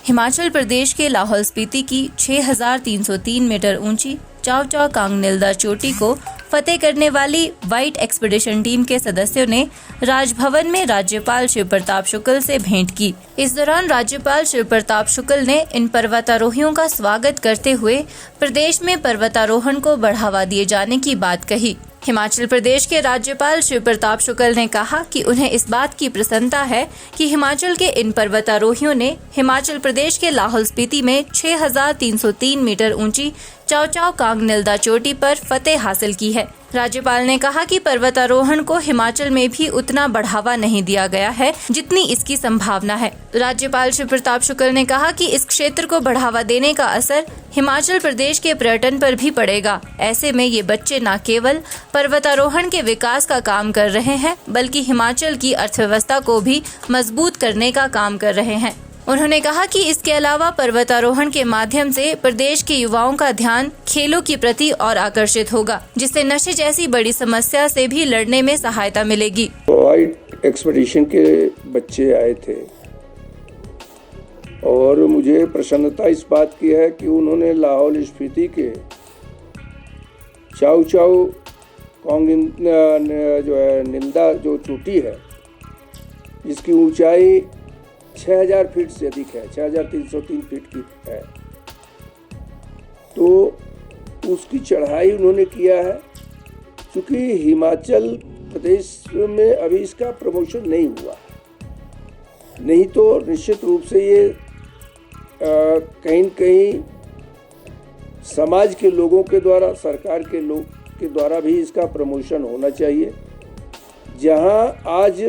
हिमाचल प्रदेश के लाहौल स्पीति की 6,303 मीटर ऊंची चाव चाव कांगनिल्दा चोटी को फतेह करने वाली व्हाइट एक्सपीडिशन टीम के सदस्यों ने राजभवन में राज्यपाल शिव प्रताप शुक्ल से भेंट की। इस दौरान राज्यपाल शिव प्रताप शुक्ल ने इन पर्वतारोहियों का स्वागत करते हुए प्रदेश में पर्वतारोहण को बढ़ावा दिए जाने की बात कही। हिमाचल प्रदेश के राज्यपाल शिव प्रताप शुक्ल ने कहा कि उन्हें इस बात की प्रसन्नता है कि हिमाचल के इन पर्वतारोहियों ने हिमाचल प्रदेश के लाहौल स्पीति में 6,303 मीटर ऊंची चाव चाव कांगनिल्दा चोटी पर फतेह हासिल की है। राज्यपाल ने कहा कि पर्वतारोहण को हिमाचल में भी उतना बढ़ावा नहीं दिया गया है जितनी इसकी संभावना है। राज्यपाल शिव प्रताप शुक्ल ने कहा कि इस क्षेत्र को बढ़ावा देने का असर हिमाचल प्रदेश के पर्यटन पर भी पड़ेगा। ऐसे में ये बच्चे न केवल पर्वतारोहण के विकास का काम कर रहे हैं बल्कि हिमाचल की अर्थव्यवस्था को भी मजबूत करने का काम कर रहे हैं। उन्होंने कहा कि इसके अलावा पर्वतारोहण के माध्यम से प्रदेश के युवाओं का ध्यान खेलों की प्रति और आकर्षित होगा, जिससे नशे जैसी बड़ी समस्या से भी लड़ने में सहायता मिलेगी। व्हाइट एक्सपीडिशन के बच्चे आए थे और मुझे प्रसन्नता इस बात की है कि उन्होंने लाहौल स्पीति के चाव चाव जो है निल्दा जो चोटी है जिसकी ऊंचाई 6,000 फीट से अधिक है, 6,303 फीट की है, तो उसकी चढ़ाई उन्होंने किया है। क्योंकि हिमाचल प्रदेश में अभी इसका प्रमोशन नहीं हुआ, नहीं तो निश्चित रूप से ये कहीं न कहीं समाज के लोगों के द्वारा, सरकार के लोग के द्वारा भी इसका प्रमोशन होना चाहिए। जहां आज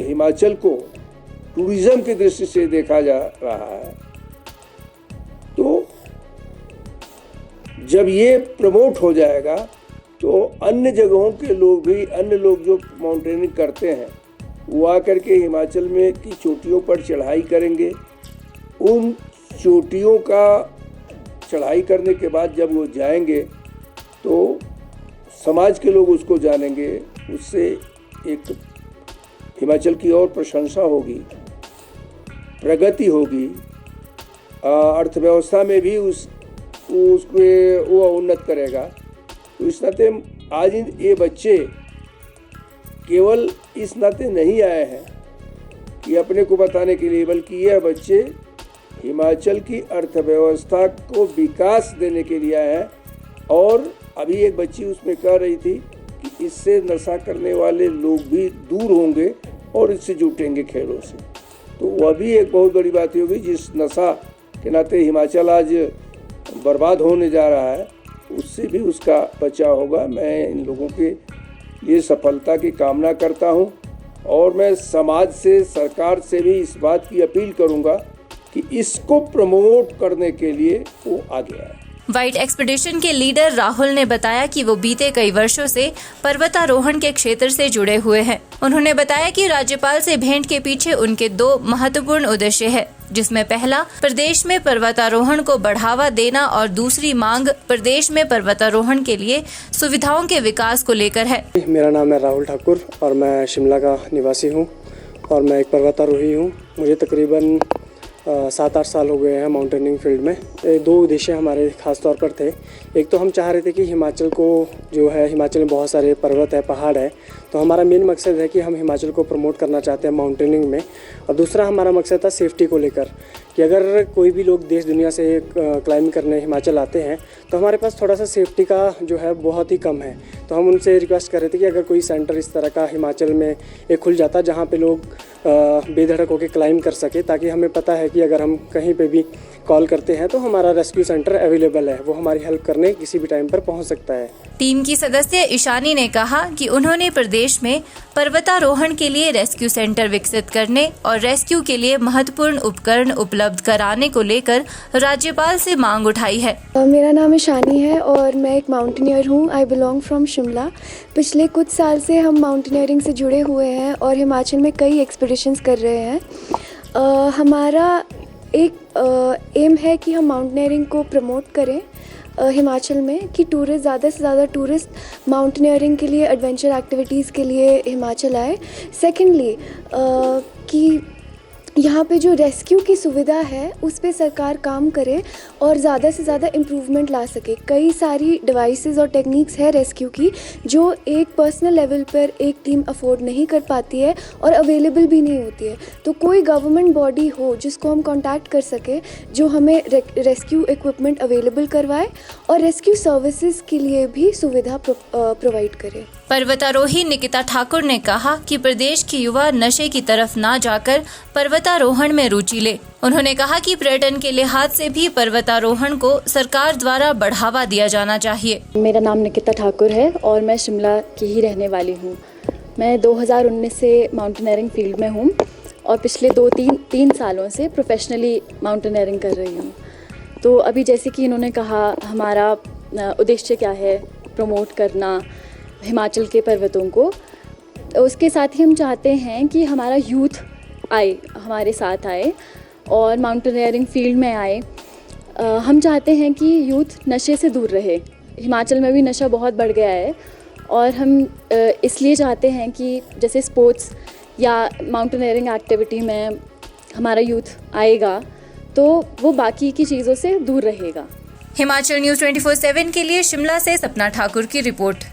हिमाचल को टूरिज्म की दृष्टि से देखा जा रहा है, तो जब ये प्रमोट हो जाएगा तो अन्य जगहों के लोग भी, अन्य लोग जो माउंटेनिंग करते हैं वो आकर के हिमाचल में की चोटियों पर चढ़ाई करेंगे। उन चोटियों का चढ़ाई करने के बाद जब वो जाएंगे तो समाज के लोग उसको जानेंगे, उससे एक हिमाचल की और प्रशंसा होगी, प्रगति होगी, अर्थव्यवस्था में भी उसको वो उन्नत करेगा। तो इस नाते आज ये बच्चे केवल इस नाते नहीं आए हैं कि अपने को बताने के लिए, बल्कि यह बच्चे हिमाचल की अर्थव्यवस्था को विकास देने के लिए आए हैं। और अभी एक बच्ची उसमें कह रही थी कि इससे नशा करने वाले लोग भी दूर होंगे और इससे जुटेंगे खेलों से, तो वह भी एक बहुत बड़ी बात होगी। जिस नशा के नाते हिमाचल आज बर्बाद होने जा रहा है, उससे भी उसका बचाव होगा। मैं इन लोगों के लिए सफलता की कामना करता हूं और मैं समाज से, सरकार से भी इस बात की अपील करूंगा कि इसको प्रमोट करने के लिए वो आगे आए। व्हाइट एक्सपीडिशन के लीडर राहुल ने बताया कि वो बीते कई वर्षों से पर्वतारोहण के क्षेत्र से जुड़े हुए हैं। उन्होंने बताया कि राज्यपाल से भेंट के पीछे उनके 2 महत्वपूर्ण उद्देश्य है, जिसमें पहला प्रदेश में पर्वतारोहण को बढ़ावा देना और दूसरी मांग प्रदेश में पर्वतारोहण के लिए सुविधाओं के विकास को लेकर है। मेरा नाम है राहुल ठाकुर और मैं शिमला का निवासी हूँ और मैं एक पर्वतारोही हूँ। मुझे तकरीबन 7-8 साल हो गए हैं माउंटेनिंग फील्ड में। 2 उद्देश्य हमारे खास तौर पर थे। एक तो हम चाह रहे थे कि हिमाचल को जो है, हिमाचल में बहुत सारे पर्वत है, पहाड़ है, तो हमारा मेन मकसद है कि हम हिमाचल को प्रमोट करना चाहते हैं माउंटेनिंग में। और दूसरा हमारा मकसद था सेफ्टी को लेकर कि अगर कोई भी लोग देश दुनिया से क्लाइंबिंग करने हिमाचल आते हैं तो हमारे पास थोड़ा सा सेफ्टी का जो है बहुत ही कम है। तो हम उनसे रिक्वेस्ट कर रहे थे कि अगर कोई सेंटर इस तरह का हिमाचल में एक खुल जाता जहाँ पे लोग बेधड़क होकर क्लाइंब कर सके, ताकि हमें पता है कि अगर हम कहीं पे भी कॉल करते हैं तो हमारा रेस्क्यू सेंटर अवेलेबल है, वो हमारी हेल्प करने किसी भी टाइम पर पहुंच सकता है। टीम की सदस्य ईशानी ने कहा कि उन्होंने प्रदेश में पर्वतारोहण के लिए रेस्क्यू सेंटर विकसित करने और रेस्क्यू के लिए महत्वपूर्ण उपकरण उपलब्ध कराने को लेकर राज्यपाल से मांग उठाई है। मेरा नाम ईशानी है और मैं एक माउंटेनियर हूँ। I belong from Shimla. पिछले कुछ साल से हम माउंटेनियरिंग से जुड़े हुए हैं और हिमाचल में कई एक्सपीडिशंस कर रहे हैं। हमारा एक एम है कि हम माउंटेनियरिंग को प्रमोट करें हिमाचल में, कि टूरिस्ट ज़्यादा से ज़्यादा टूरिस्ट माउंटेनियरिंग के लिए, एडवेंचर एक्टिविटीज़ के लिए हिमाचल आए। सेकेंडली यहाँ पे जो रेस्क्यू की सुविधा है उस पे सरकार काम करे और ज़्यादा से ज़्यादा इम्प्रूवमेंट ला सके। कई सारी डिवाइसेस और टेक्निक्स है रेस्क्यू की जो एक पर्सनल लेवल पर एक टीम अफोर्ड नहीं कर पाती है और अवेलेबल भी नहीं होती है। तो कोई गवर्नमेंट बॉडी हो जिसको हम कांटेक्ट कर सके जो हमें रेस्क्यू इक्विपमेंट अवेलेबल करवाए और रेस्क्यू सर्विसेज के लिए भी सुविधा प्रोवाइड करे। पर्वतारोही निकिता ठाकुर ने कहा कि प्रदेश के युवा नशे की तरफ ना जाकर पर्वतारोहण में रुचि ले। उन्होंने कहा कि पर्यटन के लिहाज से भी पर्वतारोहण को सरकार द्वारा बढ़ावा दिया जाना चाहिए। मेरा नाम निकिता ठाकुर है और मैं शिमला की ही रहने वाली हूँ। मैं 2019 से माउंटेनियरिंग फील्ड में हूँ और पिछले 2-3 सालों से प्रोफेशनली माउंटेनियरिंग कर रही हूँ। तो अभी जैसे कि इन्होंने कहा, हमारा उद्देश्य क्या है, प्रमोट करना हिमाचल के पर्वतों को। उसके साथ ही हम चाहते हैं कि हमारा यूथ आए, हमारे साथ आए और माउंटेनियरिंग फील्ड में आए। हम चाहते हैं कि यूथ नशे से दूर रहे। हिमाचल में भी नशा बहुत बढ़ गया है और हम इसलिए चाहते हैं कि जैसे स्पोर्ट्स या माउंटेनियरिंग एक्टिविटी में हमारा यूथ आएगा तो वो बाकी की चीज़ों से दूर रहेगा। हिमाचल न्यूज़ 24/7 के लिए शिमला से सपना ठाकुर की रिपोर्ट।